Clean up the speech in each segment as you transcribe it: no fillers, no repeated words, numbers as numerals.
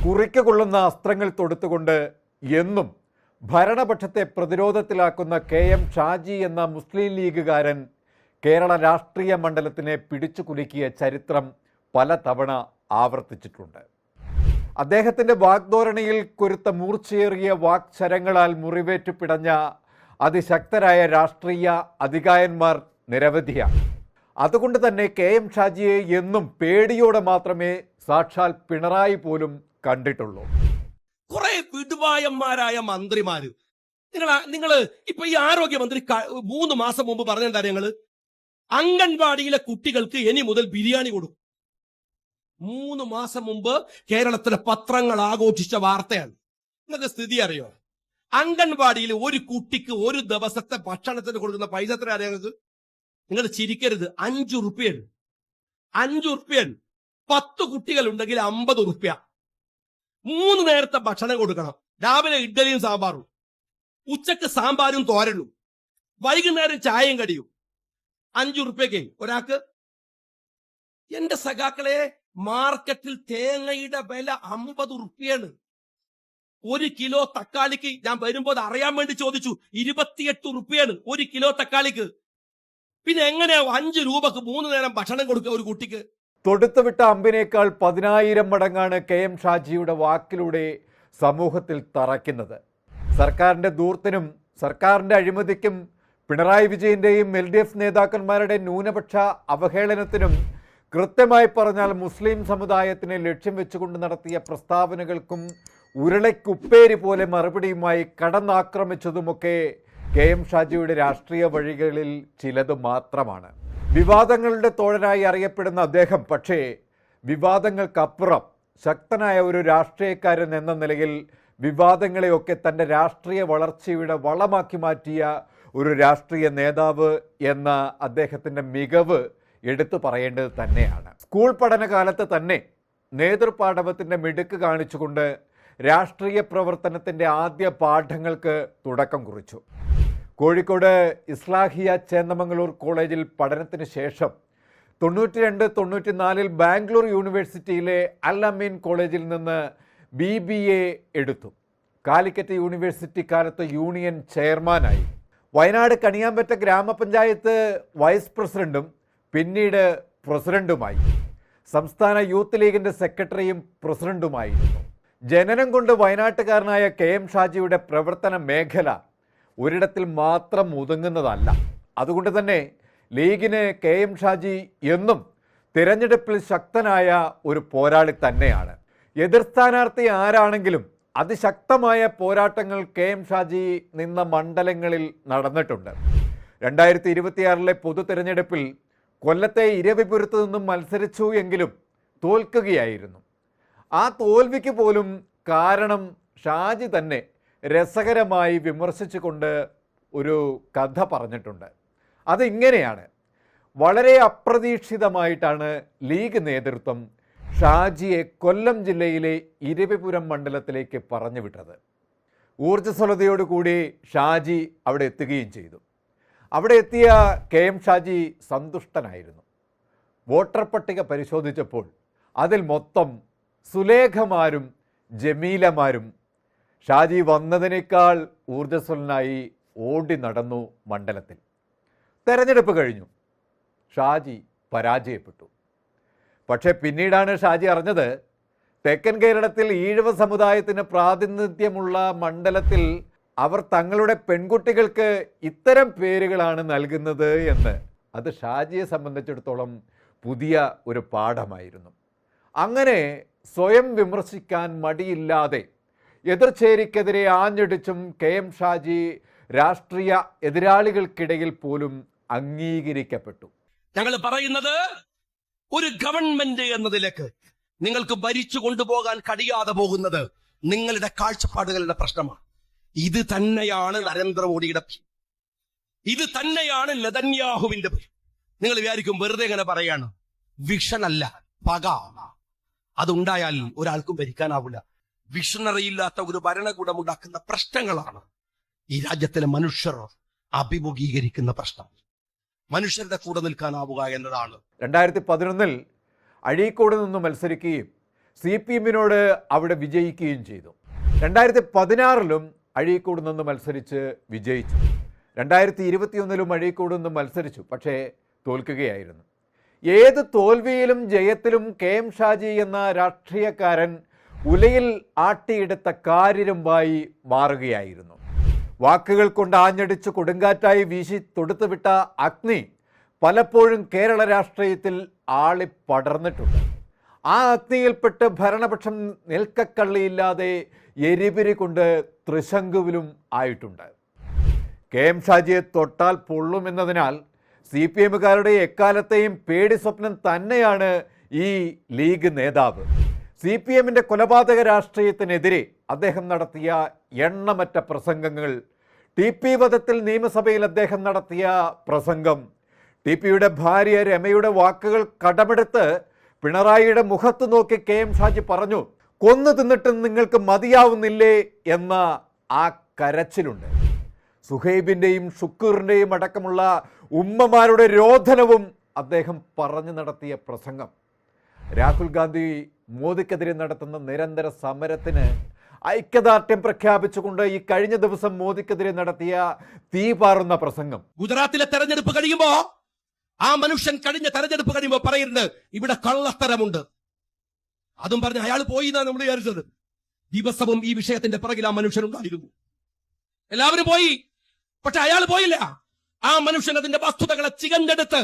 കുറിക്ക് കൊള്ളുന്ന അസ്ത്രങ്ങൾ തൊടുത്തുകൊണ്ട് എന്നും ഭരണപക്ഷത്തെ പ്രതിരോധത്തിലാക്കുന്ന KM ഷാജി എന്ന മുസ്ലിം ലീഗുകാരൻ കേരള രാഷ്ട്രീയ മണ്ഡലത്തിനെ പിടിച്ചു കുലുക്കിയ ചരിത്രം പലതവണ ആവർത്തിച്ചിട്ടുണ്ട്. അദ്ദേഹത്തിൻ്റെ വാഗ്ധോരണിയിൽ കൊരുത്ത മൂർച്ചയേറിയ വാക്ചരങ്ങളാൽ മുറിവേറ്റു പിടഞ്ഞ അതിശക്തരായ രാഷ്ട്രീയ അധികായന്മാർ നിരവധിയാണ്. അതുകൊണ്ട് തന്നെ KM ഷാജിയെ എന്നും പേടിയോടെ മാത്രമേ സാക്ഷാൽ പിണറായി പോലും കണ്ടിട്ടുള്ളൂ. കുറെ വിടുവായന്മാരായ മന്ത്രിമാര് നിങ്ങള് ഇപ്പൊ ഈ ആരോഗ്യമന്ത്രി 3 മാസം മുമ്പ് പറഞ്ഞെന്താ ഞങ്ങള് അംഗൻവാടിയിലെ കുട്ടികൾക്ക് ഇനി മുതൽ ബിരിയാണി കൊടുക്കും. 3 മാസം മുമ്പ് കേരളത്തിലെ പത്രങ്ങൾ ആഘോഷിച്ച വാർത്തയാണ്. നിങ്ങൾക്ക് സ്ഥിതി അറിയോ? അംഗൻവാടിയിൽ ഒരു കുട്ടിക്ക് ഒരു ദിവസത്തെ ഭക്ഷണത്തിന് കൊടുക്കുന്ന പൈസ എത്ര അറിയാം നിങ്ങൾക്ക്? നിങ്ങൾ ചിരിക്കരുത്, 5 റുപ്യാണ്. 5 റുപ്യാണ്. 10 കുട്ടികൾ ഉണ്ടെങ്കിൽ 50 റുപ്യ. 3 നേരത്തെ ഭക്ഷണം കൊടുക്കണം. രാവിലെ ഇഡ്ഡലിയും സാമ്പാറും, ഉച്ചക്ക് സാമ്പാറും തോരനും, വൈകുന്നേരം ചായയും കടിയും. 5 റുപ്യക്ക് ഒരാൾക്ക്. എന്റെ സഖാക്കളെ, മാർക്കറ്റിൽ തേങ്ങയുടെ വില 50 റുപ്യാണ്. 1 കിലോ തക്കാളിക്ക് ഞാൻ വരുമ്പോൾ അറിയാൻ വേണ്ടി ചോദിച്ചു, 28 റുപ്യാണ് 1 കിലോ തക്കാളിക്ക്. പിന്നെ എങ്ങനെയാ 5 രൂപക്ക് 3 നേരം ഭക്ഷണം കൊടുക്കുക ഒരു കുട്ടിക്ക്? തൊടുത്തുവിട്ട അമ്പിനേക്കാൾ 10,000 മടങ്ങാണ് KM ഷാജിയുടെ വാക്കിലൂടെ സമൂഹത്തിൽ തറയ്ക്കുന്നത്. സർക്കാരിൻ്റെ ധൂർത്തിനും സർക്കാരിൻ്റെ അഴിമതിക്കും പിണറായി വിജയൻ്റെയും LDF നേതാക്കന്മാരുടെ ന്യൂനപക്ഷ അവഹേളനത്തിനും കൃത്യമായി പറഞ്ഞാൽ മുസ്ലിം സമുദായത്തിനെ ലക്ഷ്യം വെച്ചുകൊണ്ട് നടത്തിയ പ്രസ്താവനകൾക്കും ഉരുളയ്ക്കുപ്പേരി പോലെ മറുപടിയുമായി കടന്നാക്രമിച്ചതുമൊക്കെ KM ഷാജിയുടെ രാഷ്ട്രീയ വഴികളിൽ ചിലത് മാത്രമാണ്. വിവാദങ്ങളുടെ തോഴനായി അറിയപ്പെടുന്ന അദ്ദേഹം പക്ഷേ വിവാദങ്ങൾക്കപ്പുറം ശക്തനായ ഒരു രാഷ്ട്രീയക്കാരൻ എന്ന നിലയിൽ വിവാദങ്ങളെയൊക്കെ തൻ്റെ രാഷ്ട്രീയ വളർച്ചയുടെ വളമാക്കി മാറ്റിയ ഒരു രാഷ്ട്രീയ നേതാവ് എന്ന അദ്ദേഹത്തിൻ്റെ മികവ് എടുത്തു പറയേണ്ടത് തന്നെയാണ്. സ്കൂൾ പഠനകാലത്ത് തന്നെ നേതൃപാടവത്തിൻ്റെ മിടുക്ക് കാണിച്ചുകൊണ്ട് രാഷ്ട്രീയ പ്രവർത്തനത്തിൻ്റെ ആദ്യ പാഠങ്ങൾക്ക് തുടക്കം കുറിച്ചു. കോഴിക്കോട് ഇസ്ലാഹിയ ചേന്നമംഗളൂർ കോളേജിൽ പഠനത്തിന് ശേഷം 92-94 ബാംഗ്ലൂർ യൂണിവേഴ്സിറ്റിയിലെ അൽ അമീൻ കോളേജിൽ നിന്ന് BBA എടുത്തു. കാലിക്കറ്റ് യൂണിവേഴ്സിറ്റി കാലത്ത് യൂണിയൻ ചെയർമാനായി. വയനാട് കണിയാമ്പറ്റ ഗ്രാമപഞ്ചായത്ത് വൈസ് പ്രസിഡന്റും പിന്നീട് പ്രസിഡന്റുമായി. സംസ്ഥാന യൂത്ത് ലീഗിൻ്റെ സെക്രട്ടറിയും പ്രസിഡന്റുമായിരുന്നു. ജനനം കൊണ്ട് വയനാട്ടുകാരനായ KM ഷാജിയുടെ പ്രവർത്തന മേഖല ഒരിടത്തിൽ മാത്രം ഒതുങ്ങുന്നതല്ല. അതുകൊണ്ട് തന്നെ ലീഗിന് KM ഷാജി എന്നും തിരഞ്ഞെടുപ്പിൽ ശക്തനായ ഒരു പോരാളി തന്നെയാണ്. എതിർ സ്ഥാനാർത്ഥി ആരാണെങ്കിലും അതിശക്തമായ പോരാട്ടങ്ങൾ KM ഷാജി നിന്ന മണ്ഡലങ്ങളിൽ നടന്നിട്ടുണ്ട്. 2026 പൊതു തിരഞ്ഞെടുപ്പിൽ കൊല്ലത്തെ ഇരവിപുരത്ത് നിന്നും മത്സരിച്ചു എങ്കിലും തോൽക്കുകയായിരുന്നു. ആ തോൽവിക്ക് പോലും കാരണം ഷാജി തന്നെ രസകരമായി വിമർശിച്ചുകൊണ്ട് ഒരു കഥ പറഞ്ഞിട്ടുണ്ട്. അതിങ്ങനെയാണ്: വളരെ അപ്രതീക്ഷിതമായിട്ടാണ് ലീഗ് നേതൃത്വം ഷാജിയെ കൊല്ലം ജില്ലയിലെ ഇരവിപുരം മണ്ഡലത്തിലേക്ക് പറഞ്ഞു വിട്ടത്. ഊർജ്ജസ്വലതയോടുകൂടി ഷാജി അവിടെ എത്തുകയും ചെയ്തു. അവിടെ എത്തിയ KM ഷാജി സന്തുഷ്ടനായിരുന്നു. വോട്ടർ പട്ടിക പരിശോധിച്ചപ്പോൾ അതിൽ മൊത്തം സുലേഖമാരും ജമീലമാരും. ഷാജി വന്നതിനേക്കാൾ ഊർജ്ജസ്വലനായി ഓടി നടന്നു മണ്ഡലത്തിൽ. തെരഞ്ഞെടുപ്പ് കഴിഞ്ഞു. ഷാജി പരാജയപ്പെട്ടു. പക്ഷേ പിന്നീടാണ് ഷാജി അറിഞ്ഞത് തെക്കൻ കേരളത്തിൽ ഈഴവ സമുദായത്തിന് പ്രാതിനിധ്യമുള്ള മണ്ഡലത്തിൽ അവർ തങ്ങളുടെ പെൺകുട്ടികൾക്ക് ഇത്തരം പേരുകളാണ് നൽകുന്നത് എന്ന്. അത് ഷാജിയെ സംബന്ധിച്ചിടത്തോളം പുതിയ ഒരു പാഠമായിരുന്നു. അങ്ങനെ സ്വയം വിമർശിക്കാൻ മടിയില്ലാതെ എതിർചേരിക്കെതിരെ ആഞ്ഞടിച്ചും KM ഷാജി രാഷ്ട്രീയ എതിരാളികൾക്കിടയിൽ പോലും അംഗീകരിക്കപ്പെട്ടു. ഞങ്ങൾ പറയുന്നത് ഒരു ഗവൺമെന്റ് എന്നതിലേക്ക് നിങ്ങൾക്ക് ഭരിച്ചു കൊണ്ടുപോകാൻ കഴിയാതെ പോകുന്നത് നിങ്ങളുടെ കാഴ്ചപ്പാടുകളുടെ പ്രശ്നമാണ്. ഇത് തന്നെയാണ് നരേന്ദ്രമോദിയുടെ, ഇത് തന്നെയാണ് നെതന്യാഹുവിന്റെ. നിങ്ങൾ വിചാരിക്കും വെറുതെ ഇങ്ങനെ പറയാണ്. വിഷൻ അല്ല, പക. അതുണ്ടായാൽ ഒരാൾക്കും ഭരിക്കാനാവില്ല. വിഷണറി ഇല്ലാത്ത ഒരു ഭരണകൂടം ഉണ്ടാക്കുന്ന പ്രശ്നങ്ങളാണ് ഈ രാജ്യത്തിലെ മനുഷ്യർ അഭിമുഖീകരിക്കുന്ന പ്രശ്നം. മനുഷ്യരുടെ കൂടെ നിൽക്കാനാവുക എന്നതാണ്. 2011 അഴീക്കോട് നിന്ന് മത്സരിക്കുകയും CPM-നോട് അവിടെ വിജയിക്കുകയും ചെയ്തു. 2016-ലും അഴീക്കോട് നിന്ന് മത്സരിച്ച് വിജയിച്ചു. 2021-ലും അഴീക്കോട് നിന്ന് മത്സരിച്ചു, പക്ഷേ തോൽക്കുകയായിരുന്നു. ഏത് തോൽവിയിലും ജയത്തിലും KM ഷാജി എന്ന രാഷ്ട്രീയക്കാരൻ ഉലയിൽ ആട്ടിയെടുത്ത കാരിരുമ്പായി മാറുകയായിരുന്നു. വാക്കുകൾ കൊണ്ട് ആഞ്ഞടിച്ച് കൊടുങ്കാറ്റായി വീശി തൊടുത്തുവിട്ട അഗ്നി പലപ്പോഴും കേരള രാഷ്ട്രീയത്തിൽ ആളിപ്പടർന്നിട്ടുണ്ട്. ആ അഗ്നിയിൽപ്പെട്ട് ഭരണപക്ഷം നിൽക്കക്കള്ളിയില്ലാതെ എരിപിരി കൊണ്ട് ത്രിശങ്കുവിലും ആയിട്ടുണ്ട്. KM ഷാജിയെ തൊട്ടാൽ പൊള്ളുമെന്നതിനാൽ CPM-കാരുടെ എക്കാലത്തെയും പേടി സ്വപ്നം തന്നെയാണ് ഈ ലീഗ് നേതാവ്. CPM-ന്റെ കൊലപാതക രാഷ്ട്രീയത്തിനെതിരെ അദ്ദേഹം നടത്തിയ എണ്ണമറ്റ പ്രസംഗങ്ങൾ, TP വധത്തിൽ നിയമസഭയിൽ അദ്ദേഹം നടത്തിയ പ്രസംഗം, TPയുടെ ഭാര്യ രമയുടെ വാക്കുകൾ കടമെടുത്ത് പിണറായിയുടെ മുഖത്ത് നോക്കി KM ഷാജി പറഞ്ഞു, കൊന്നു തിന്നിട്ടും നിങ്ങൾക്ക് മതിയാവുന്നില്ലേ എന്ന ആ കരച്ചിലുണ്ട്. സുഹൈബിൻ്റെയും ഷുക്കൂറിൻ്റെയും അടക്കമുള്ള ഉമ്മമാരുടെ രോധനവും അദ്ദേഹം പറഞ്ഞു നടത്തിയ പ്രസംഗം, രാഹുൽ ഗാന്ധി മോദിക്കെതിരെ നടത്തുന്ന നിരന്തര സമരത്തിന് ഐക്യദാർഢ്യം പ്രഖ്യാപിച്ചുകൊണ്ട് ഈ കഴിഞ്ഞ ദിവസം മോദിക്കെതിരെ നടത്തിയ തീപാറുന്ന പ്രസംഗം, ഗുജറാത്തിലെ തെരഞ്ഞെടുപ്പ് കഴിയുമ്പോ ആ മനുഷ്യൻ കഴിഞ്ഞ തെരഞ്ഞെടുപ്പ് കഴിയുമ്പോ പറയുന്നത് ഇവിടെ കള്ളത്തരമുണ്ട്, അതും പറഞ്ഞ് അയാൾ പോയി എന്നാണ് നമ്മൾ വിചാരിച്ചത്. ദിവസവും ഈ വിഷയത്തിന്റെ പിറകിൽ ആ മനുഷ്യനുണ്ടായിരുന്നു. എല്ലാവരും പോയി, പക്ഷെ അയാൾ പോയില്ല. ആ മനുഷ്യൻ അതിന്റെ വസ്തുതകളെ ചികഞ്ഞെടുത്ത്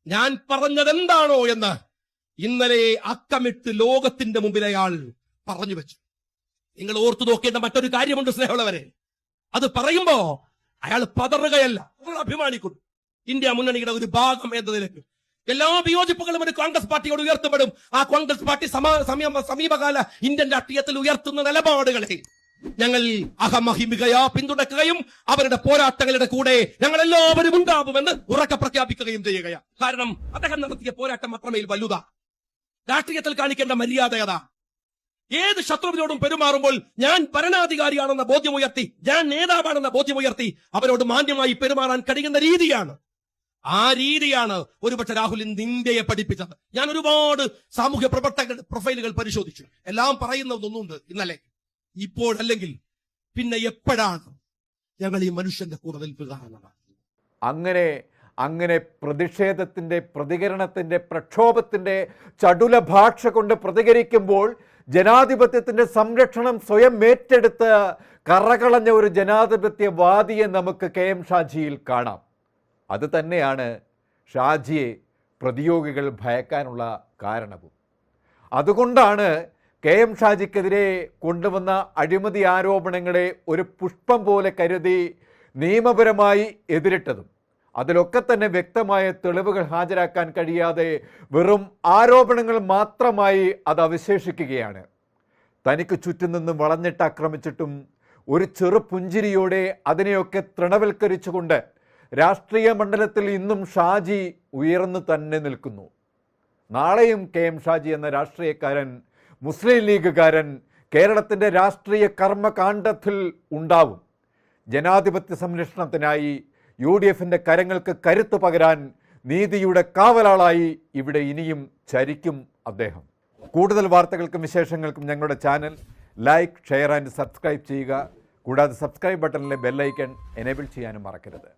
ഞാൻ പറഞ്ഞത് എന്താണോ എന്ന് ഇന്നലെ അക്കമിട്ട് ലോകത്തിന്റെ മുമ്പിൽ അയാൾ പറഞ്ഞു വെച്ചു. നിങ്ങൾ ഓർത്തു നോക്കേണ്ട മറ്റൊരു കാര്യമുണ്ട് സ്നേഹമുള്ളവരെ. അത് പറയുമ്പോ അയാൾ പതറുകയല്ല, അഭിമാനിക്കുന്നു. ഇന്ത്യ മുന്നണിയുടെ ഒരു ഭാഗം എന്ന നിലയ്ക്ക് എല്ലാ വിയോജിപ്പുകളും ഒരു കോൺഗ്രസ് പാർട്ടിയോട് ഉയർത്തപ്പെടും. ആ കോൺഗ്രസ് പാർട്ടി സമീപകാല ഇന്ത്യൻ രാഷ്ട്രീയത്തിൽ ഉയർത്തുന്ന നിലപാടുകളെ ഞങ്ങൾ അഹമഹിമികയാ പിന്തുണക്കുകയും അവരുടെ പോരാട്ടങ്ങളുടെ കൂടെ ഞങ്ങൾ എല്ലാവരും ഉണ്ടാവുമെന്ന് ഉറക്കെ പ്രഖ്യാപിക്കുകയും ചെയ്യുകയാണ്. കാരണം അദ്ദേഹം നടത്തിയ പോരാട്ടം അത്രമേൽ വലുതാ. രാഷ്ട്രീയത്തിൽ കാണിക്കേണ്ട മര്യാദ ഏത് ശത്രുവിനോടും പെരുമാറുമ്പോൾ ഞാൻ ഭരണാധികാരിയാണെന്ന ബോധ്യമുയർത്തി, ഞാൻ നേതാവാണെന്ന ബോധ്യമുയർത്തി അവരോട് മാന്യമായി പെരുമാറാൻ കഴിയുന്ന രീതിയാണ്. ആ രീതിയാണ് ഒരുപക്ഷെ രാഹുലിന് ഇന്ത്യയെ പഠിപ്പിച്ചത്. ഞാൻ ഒരുപാട് സാമൂഹ്യ പ്രവർത്തകരുടെ പ്രൊഫൈലുകൾ പരിശോധിച്ചു. എല്ലാം പറയുന്നതൊന്നുണ്ട്. ഇന്നലെ ഇപ്പോഴല്ലെങ്കിൽ പിന്നെ എപ്പോഴാണ് ഞങ്ങൾ ഈ മനുഷ്യന്റെ കൂടെ നിൽക്കുക? അങ്ങനെ പ്രതിഷേധത്തിൻ്റെ, പ്രതികരണത്തിൻ്റെ, പ്രക്ഷോഭത്തിൻ്റെ ചടുല ഭാഷ കൊണ്ട് പ്രതികരിക്കുമ്പോൾ ജനാധിപത്യത്തിൻ്റെ സംരക്ഷണം സ്വയം ഏറ്റെടുത്ത് കറകളഞ്ഞ ഒരു ജനാധിപത്യവാദിയെ നമുക്ക് KM ഷാജിയിൽ കാണാം. അത് തന്നെയാണ് ഷാജിയെ പ്രതിയോഗികൾ ഭയക്കാനുള്ള കാരണവും. അതുകൊണ്ടാണ് KM ഷാജിക്കെതിരെ കൊണ്ടുവന്ന അഴിമതി ആരോപണങ്ങളെ ഒരു പുഷ്പം പോലെ കരുതി നിയമപരമായി എതിരിട്ടതും. അതിലൊക്കെ തന്നെ വ്യക്തമായ തെളിവുകൾ ഹാജരാക്കാൻ കഴിയാതെ വെറും ആരോപണങ്ങൾ മാത്രമായി അത് അവശേഷിക്കുകയാണ്. തനിക്ക് ചുറ്റും നിന്നും വളഞ്ഞിട്ട് ആക്രമിച്ചിട്ടും ഒരു ചെറു പുഞ്ചിരിയോടെ അതിനെയൊക്കെ തൃണവൽക്കരിച്ചുകൊണ്ട് രാഷ്ട്രീയ മണ്ഡലത്തിൽ ഇന്നും ഷാജി ഉയർന്നു തന്നെ നിൽക്കുന്നു. നാളെയും KM ഷാജി എന്ന രാഷ്ട്രീയക്കാരൻ, മുസ്ലിം ലീഗുകാരൻ കേരളത്തിൻ്റെ രാഷ്ട്രീയ കർമ്മകാണ്ഡത്തിൽ ഉണ്ടാവും. ജനാധിപത്യ സംരക്ഷണത്തിനായി UDF-ന്റെ കരങ്ങൾക്ക് കരുത്തു പകരാൻ നീതിയുടെ കാവലാളായി ഇവിടെ ഇനിയും ചരിക്കും അദ്ദേഹം. കൂടുതൽ വാർത്തകൾക്കും വിശേഷങ്ങൾക്കും ഞങ്ങളുടെ channel like, share and subscribe ചെയ്യുക. കൂടാതെ സബ്സ്ക്രൈബ് ബട്ടണിലെ ബെല്ലൈക്കൺ എനേബിൾ ചെയ്യാനും മറക്കരുത്.